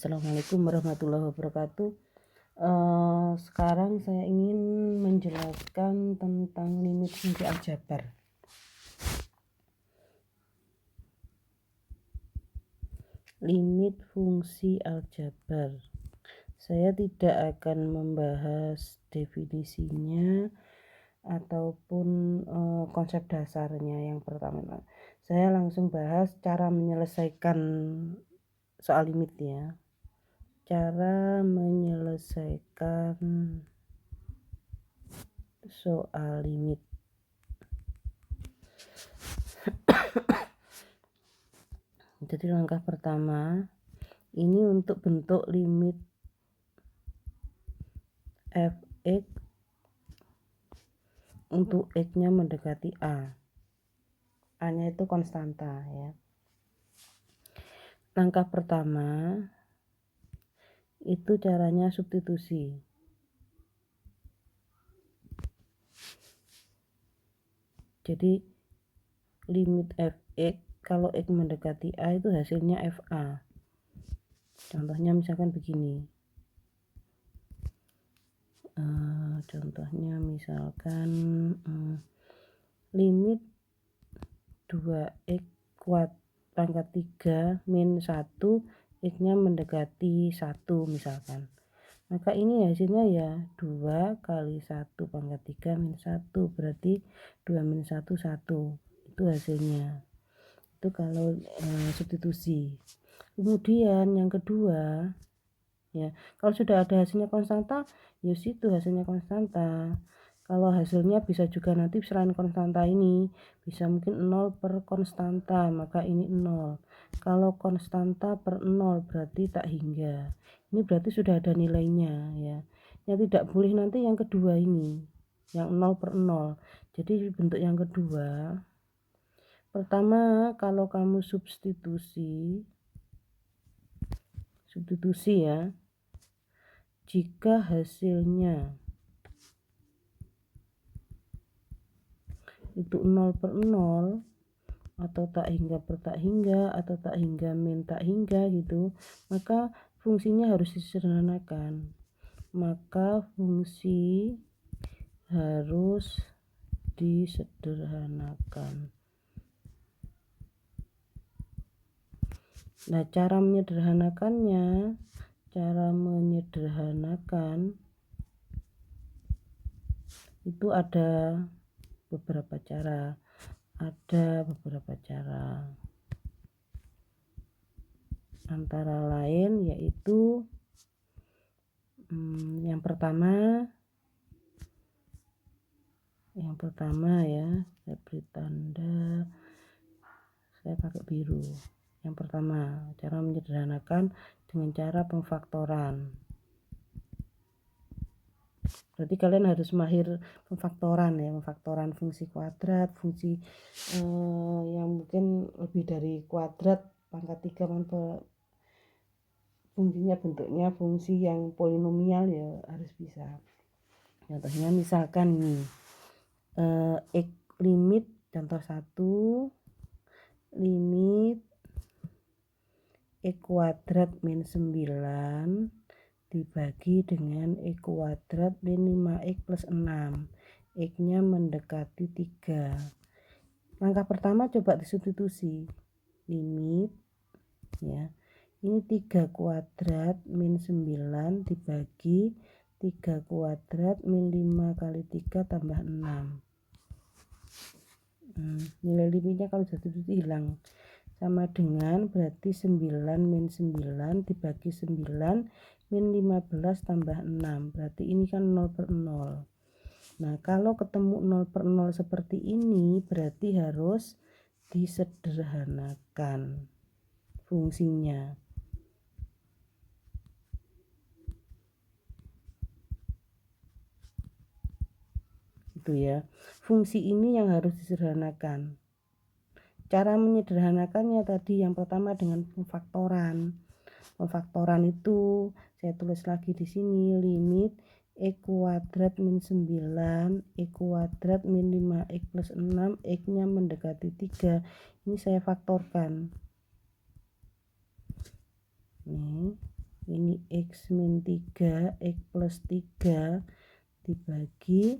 Assalamualaikum warahmatullahi wabarakatuh. Sekarang saya ingin menjelaskan tentang limit fungsi aljabar. Limit fungsi aljabar. Saya tidak akan membahas definisinya ataupun konsep dasarnya. Yang pertama, saya langsung bahas cara menyelesaikan soal limit ya. Cara menyelesaikan soal limit. Jadi langkah pertama ini untuk bentuk limit fx untuk x-nya mendekati a. A-nya itu konstanta ya. Langkah pertama itu caranya substitusi. Jadi limit fx kalau x mendekati a itu hasilnya fa. Contohnya misalkan begini. Limit 2x pangkat 3 min 1 x-nya mendekati 1 misalkan. Maka ini hasilnya ya 2 kali 1 pangkat 3 min 1 berarti 2 min 1 1. Itu hasilnya. Itu kalau substitusi. Kemudian yang kedua ya, kalau sudah ada hasilnya konstanta, ya situ hasilnya konstanta. Kalau hasilnya bisa juga nanti selain konstanta ini bisa mungkin 0 per konstanta, maka ini 0. Kalau konstanta per 0 berarti tak hingga. Ini berarti sudah ada nilainya ya. Yang tidak boleh nanti yang kedua ini, yang 0 per 0. Jadi bentuk yang kedua, pertama kalau kamu substitusi ya, jika hasilnya itu 0 per 0 atau tak hingga per tak hingga atau tak hingga min tak hingga gitu, maka fungsinya harus disederhanakan. Maka fungsi harus disederhanakan. Nah, cara menyederhanakan itu ada beberapa cara. Antara lain yaitu yang pertama ya, saya beri tanda, saya pakai biru. Yang pertama, cara menyederhanakan dengan cara pemfaktoran. Berarti kalian harus mahir pemfaktoran ya, pemfaktoran fungsi kuadrat, fungsi yang mungkin lebih dari kuadrat, pangkat 3 fungsinya bentuknya fungsi yang polinomial ya harus bisa. Contohnya misalkan nih, x limit contoh 1 limit x kuadrat min 9 dibagi dengan x kuadrat min 5x plus 6, x-nya mendekati 3. Langkah pertama coba disubstitusi. Limit ya, ini 3 kuadrat min 9 dibagi 3 kuadrat min 5 kali 3 tambah 6. Nilai limitnya kalau substitusi hilang, sama dengan berarti 9 min 9 dibagi 9 min 15 tambah 6, berarti ini kan 0 per 0. Nah, kalau ketemu 0 per 0 seperti ini berarti harus disederhanakan fungsinya. Itu ya, fungsi ini yang harus disederhanakan. Cara menyederhanakannya tadi yang pertama dengan pemfaktoran. Pemfaktoran itu saya tulis lagi di sini, limit x kuadrat min 9 x kuadrat min 5x plus 6 x-nya mendekati 3. Ini saya faktorkan. Nih, ini X min 3, X plus 3 dibagi,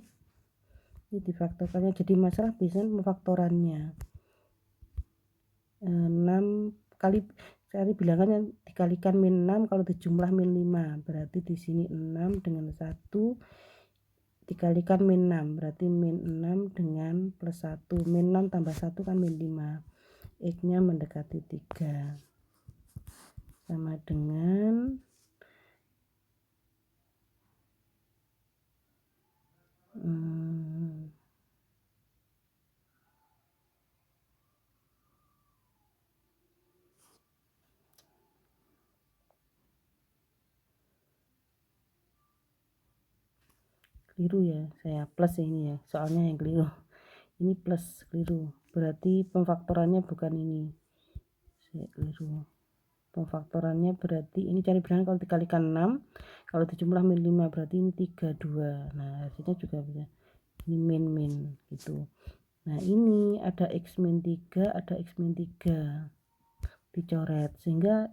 ini difaktorkannya, jadi masalah biasanya pemfaktorannya 6 kali bilangannya dikalikan min 6 kalau dijumlah min 5, berarti di sini 6 dengan 1 dikalikan min 6, berarti min 6 dengan plus 1, min 6 tambah 1 kan min 5, X nya mendekati 3 sama dengan keliru ya, saya plus ini ya, soalnya yang keliru ini plus, keliru, berarti pemfaktorannya bukan ini, saya keliru. Pemfaktorannya berarti ini cari bilangan kalau dikalikan 6 kalau dijumlah min 5 berarti ini 32. Nah hasilnya juga bisa ini min gitu. Nah ini ada X min 3 ada X min 3 dicoret sehingga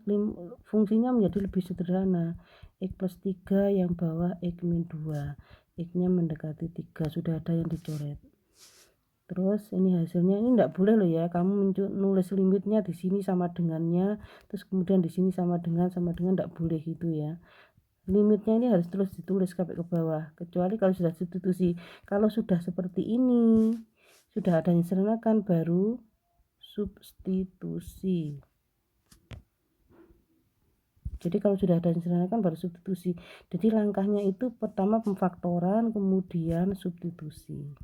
fungsinya menjadi lebih sederhana. X plus 3 yang bawah X min 2, X nya mendekati 3, sudah ada yang dicoret. Terus ini hasilnya, ini enggak boleh loh ya kamu nulis limitnya di sini sama dengannya, terus kemudian di sini sama dengan enggak boleh gitu ya. Limitnya ini harus terus ditulis sampai ke bawah, kecuali kalau sudah substitusi. Kalau sudah seperti ini, sudah ada yang diserahkan baru substitusi. Jadi kalau sudah ada yang diserahkan baru substitusi. Jadi langkahnya itu pertama pemfaktoran, kemudian substitusi.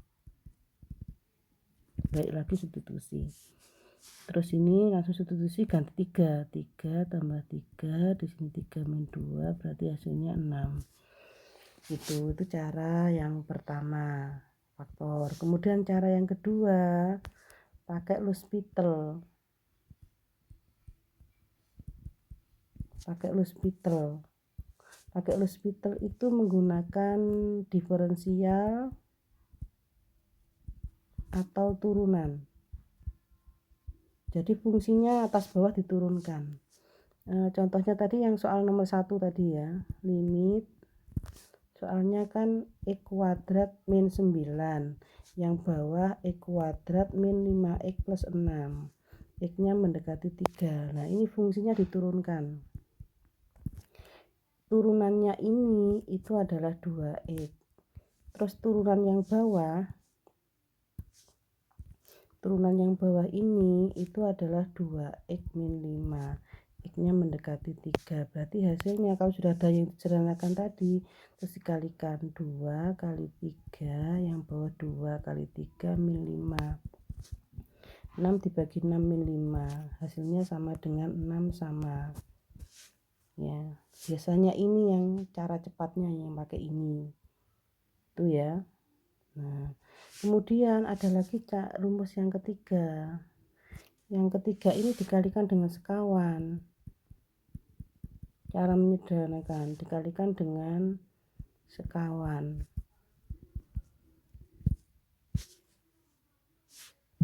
Baik lagi substitusi, terus ini langsung substitusi ganti 3 tambah 3 di sini 3 min 2 berarti hasilnya 6 itu cara yang pertama faktor. Kemudian cara yang kedua pakai L'Hospital. Pakai L'Hospital itu menggunakan diferensial atau turunan. Jadi fungsinya atas bawah diturunkan. Contohnya tadi yang soal nomor 1 tadi ya, limit soalnya kan X kuadrat min 9, yang bawah X kuadrat min 5X plus 6, X nya mendekati 3. Nah ini fungsinya diturunkan, turunannya ini itu adalah 2X, terus turunan yang bawah ini itu adalah 2X min 5, X nya mendekati 3, berarti hasilnya kalau sudah ada yang disederhanakan tadi terus dikalikan 2 kali 3 yang bawah 2 kali 3 min 5, 6 dibagi 6 min 5 hasilnya sama dengan 6 sama ya. Biasanya ini yang cara cepatnya yang pakai ini tuh ya. Nah kemudian ada lagi rumus yang ketiga. Yang ketiga ini dikalikan dengan sekawan. Cara menyederhanakan dikalikan dengan sekawan.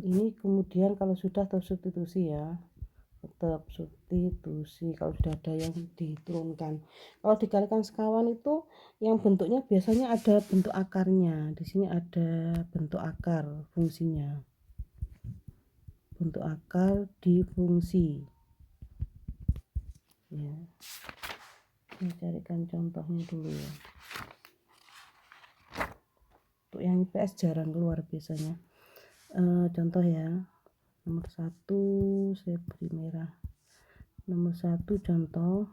Ini kemudian kalau sudah tersubstitusi ya, tetap substitusi kalau sudah ada yang diturunkan. Kalau dikalikan sekawan itu yang bentuknya biasanya ada bentuk akarnya. Di sini ada bentuk akar fungsinya. Bentuk akar di fungsi. Ya. Ini carikan contohnya dulu ya. Untuk yang IPS jarang keluar biasanya. Contoh ya. Nomor 1 saya beri merah. Nomor 1 contoh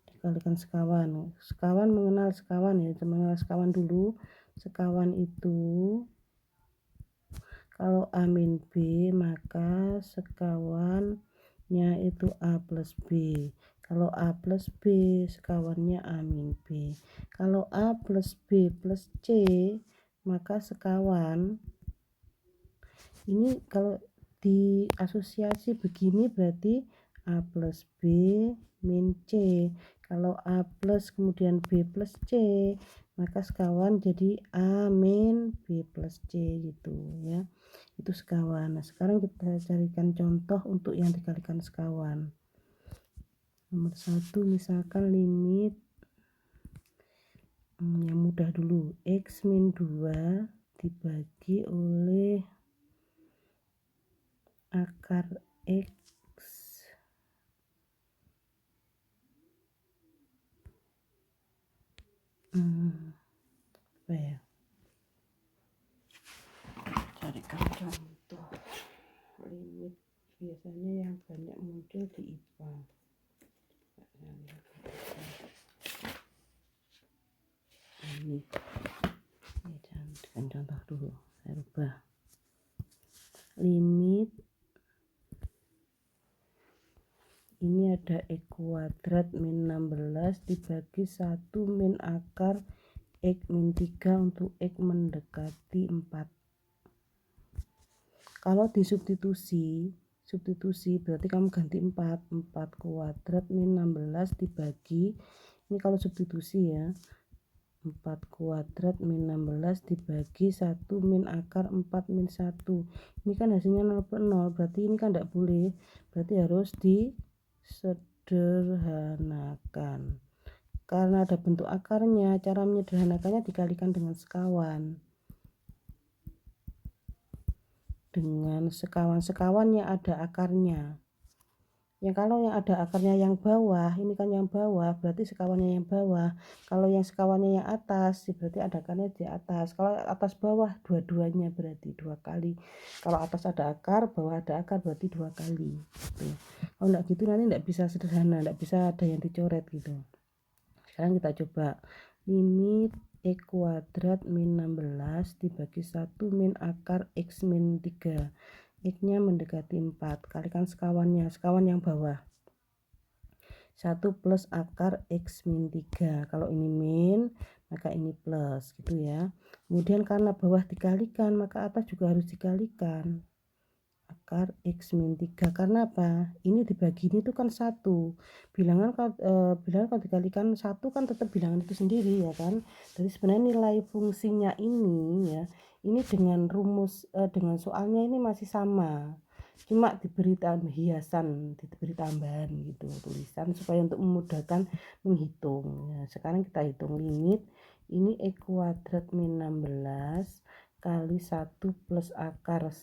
dikalikan sekawan. Sekawan mengenal sekawan ya, mengenal sekawan dulu. Sekawan itu kalau A min B maka sekawannya itu A plus B. Kalau A plus B sekawannya A min B. Kalau A plus B plus C maka sekawan ini kalau di asosiasi begini berarti A plus B min C. Kalau A plus kemudian B plus C maka sekawan jadi A min B plus C gitu ya. Itu sekawan. Nah sekarang kita carikan contoh untuk yang dikalikan sekawan. Nomor 1 misalkan limit yang mudah dulu, X min 2 dibagi oleh akar X apa ya, carikan contoh limit biasanya yang banyak muncul di IPA. Ini jangan contoh dulu, saya rubah. Limit ini ada X kuadrat min 16 dibagi 1 min akar X min 3 untuk X mendekati 4. Kalau disubstitusi berarti kamu ganti 4 kuadrat min 16 dibagi, ini kalau substitusi ya, 4 kuadrat min 16 dibagi 1 min akar 4 min 1. Ini kan hasilnya 0 per 0, berarti ini kan tidak boleh, berarti harus disederhanakan. Karena ada bentuk akarnya, cara menyederhanakannya dikalikan dengan sekawan. Dengan sekawan-sekawan yang ada akarnya. Yang kalau yang ada akarnya yang bawah, ini kan yang bawah, berarti sekawannya yang bawah. Kalau yang sekawannya yang atas, berarti ada akarnya di atas. Kalau atas bawah, dua-duanya berarti 2 kali. Kalau atas ada akar, bawah ada akar, berarti 2 kali. Gitu. Kalau enggak gitu nanti enggak bisa sederhana, enggak bisa ada yang dicoret gitu. Sekarang kita coba limit X kuadrat min 16 dibagi 1 min akar X min 3. X nya mendekati 4, kalikan sekawannya, sekawan yang bawah, 1 plus akar X min 3. Kalau ini min, maka ini plus gitu ya. Kemudian karena bawah dikalikan, maka atas juga harus dikalikan, akar X min 3. Karena apa? Ini dibagi ini tuh kan 1. Bilangan kalau dikalikan 1 kan tetap bilangan itu sendiri ya kan. Jadi sebenarnya nilai fungsinya ini ya, ini dengan rumus dengan soalnya ini masih sama. Cuma diberi hiasan, diberi tambahan gitu, tulisan supaya untuk memudahkan menghitung. Ya, sekarang kita hitung limit ini X kuadrat min 16 kali 1 plus akar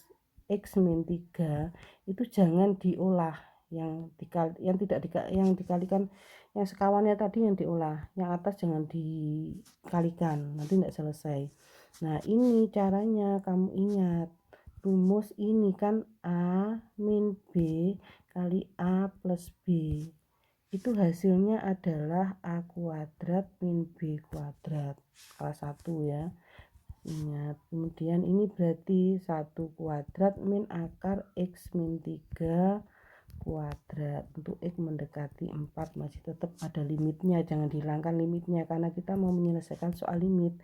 X min 3 itu jangan diolah, yang dikalikan yang sekawannya tadi yang diolah, yang atas jangan dikalikan, nanti tidak selesai. Nah ini caranya, kamu ingat rumus ini kan A min B kali A plus B, itu hasilnya adalah A kuadrat min B kuadrat kelas 1 ya. Ingat, kemudian ini berarti 1 kuadrat min akar X min 3 kuadrat. Untuk X mendekati 4 masih tetap ada limitnya, jangan dihilangkan limitnya karena kita mau menyelesaikan soal limit.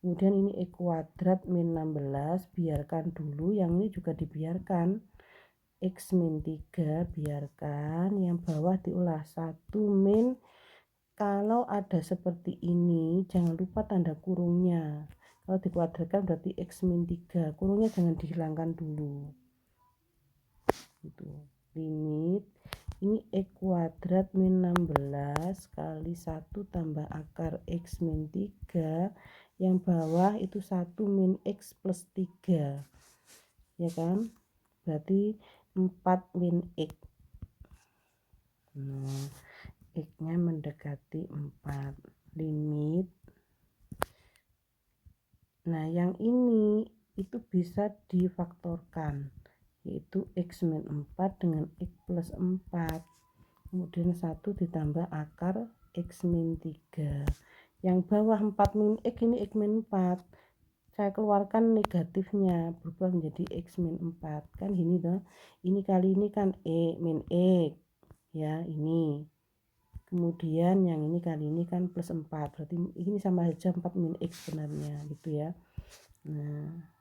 Kemudian ini X kuadrat min 16, biarkan dulu, yang ini juga dibiarkan. X min 3 biarkan, yang bawah diolah 1 min, kalau ada seperti ini jangan lupa tanda kurungnya. Kalau dikuadratkan berarti X min 3, kurungnya jangan dihilangkan dulu gitu. Limit ini X kuadrat min 16 kali 1 tambah akar X min 3, yang bawah itu 1 min X plus 3 ya kan, berarti 4 min X. Nah, X nya mendekati 4, limit. Nah yang ini itu bisa difaktorkan, yaitu X min 4 dengan X plus 4, kemudian 1 ditambah akar X min 3, yang bawah 4 min X, ini X min 4, saya keluarkan negatifnya berubah menjadi X min 4 kan gini toh, ini kali ini kan min X ya, ini kemudian yang ini kali ini kan plus 4, berarti ini sama aja 4 min X sebenarnya gitu ya. Nah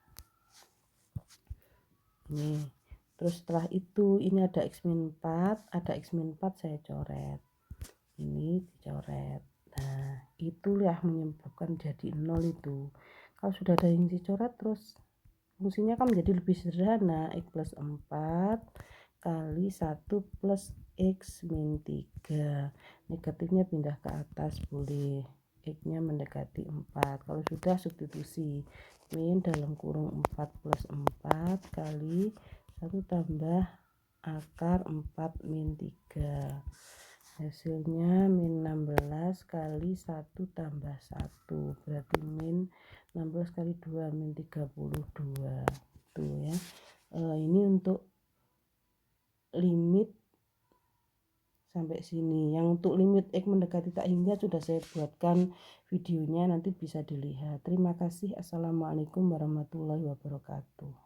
ini terus setelah itu ini ada X min 4, ada X min 4 saya coret, ini dicoret. Nah itulah menyebabkan jadi 0 itu. Kalau sudah ada yang dicoret terus fungsinya kan menjadi lebih sederhana, X plus 4 kali 1 plus X min 3. Negatifnya pindah ke atas boleh. X-nya mendekati 4. Kalau sudah substitusi. Min dalam kurung 4 plus 4 kali 1 tambah akar 4 min 3. Hasilnya min 16 kali 1 tambah 1. Berarti min 16 kali 2 min 32. Tuh ya. Ini untuk limit sampai sini. Yang untuk limit X mendekati tak hingga sudah saya buatkan videonya, nanti bisa dilihat. Terima kasih. Assalamualaikum warahmatullahi wabarakatuh.